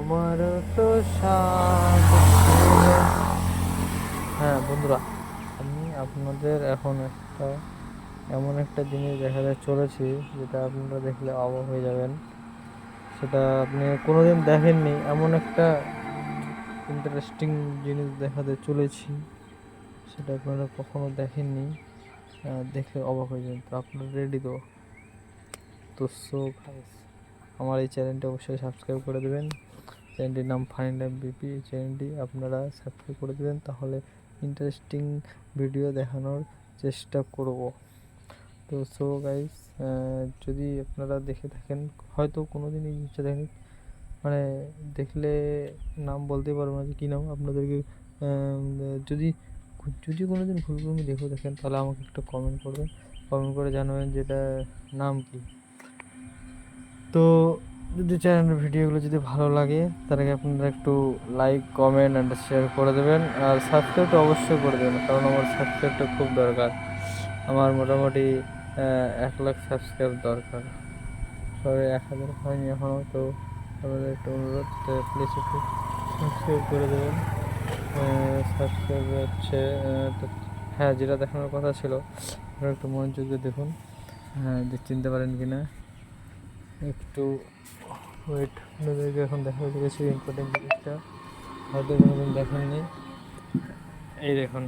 আমার তো স্বাদ ছিল। হ্যাঁ বন্ধুরা, আমি আপনাদের এখন এমন একটা জিনিস দেখাতে চলেছি যেটা আপনারা দেখলে অবাক হয়ে যাবেন। সেটা আপনি কোনোদিন দেখেননি, এমন একটা ইন্টারেস্টিং জিনিস দেখাতে চলেছি সেটা আপনারা কখনো দেখেননি। দেখলে অবাক হয়ে যাবেন। তো আপনারা রেডি তো? সো গাইস, আমার এই চ্যানেলটি অবশ্যই সাবস্ক্রাইব করে দেবেন। চ্যানেলটির নাম ফানি লাইফ বিপি। এই চ্যানেলটি আপনারা সাবস্ক্রাইব করে দেবেন, তাহলে ইন্টারেস্টিং ভিডিও দেখানোর চেষ্টা করব। তো সো গাইস, যদি আপনারা দেখে থাকেন, হয়তো কোনো দিন এই জিনিসটা দেখেন, মানে দেখলে নাম বলতে পারবো না যে কী নাম আপনাদেরকে। যদি যদি কোনো দিন ভুলভ্রান্তি দেখে থাকেন তাহলে আমাকে একটা কমেন্ট করবেন, কমেন্ট করে জানাবেন যেটা নাম কি। তো যদি চ্যানেলের ভিডিওগুলো যদি ভালো লাগে তার আগে আপনারা একটু লাইক, কমেন্ট অ্যান্ড শেয়ার করে দেবেন, আর সাবস্ক্রাইব তো অবশ্যই করে দেবেন, কারণ আমার সাবস্ক্রাইবটা খুব দরকার। আমার মোটামুটি 1 লাখ সাবস্ক্রাইব দরকার। সবাই 1000 হয়নি এখনও। তো আমাদের একটা অনুরোধ, প্লিজ একটু সাবস্ক্রাইব করে দেবেন। সাবস্ক্রাইব হচ্ছে তো হ্যাঁ, যেটা দেখানোর কথা ছিল আপনারা একটু মনোযোগ দিয়ে দেখুন। হ্যাঁ, যে চিনতে পারেন কি না একটু ওয়েট। আপনাদেরকে এখন দেখা গেছে ইম্পর্টেন্ট জিনিসটা, হয়তো কোনোদিন দেখেননি। এই দেখুন,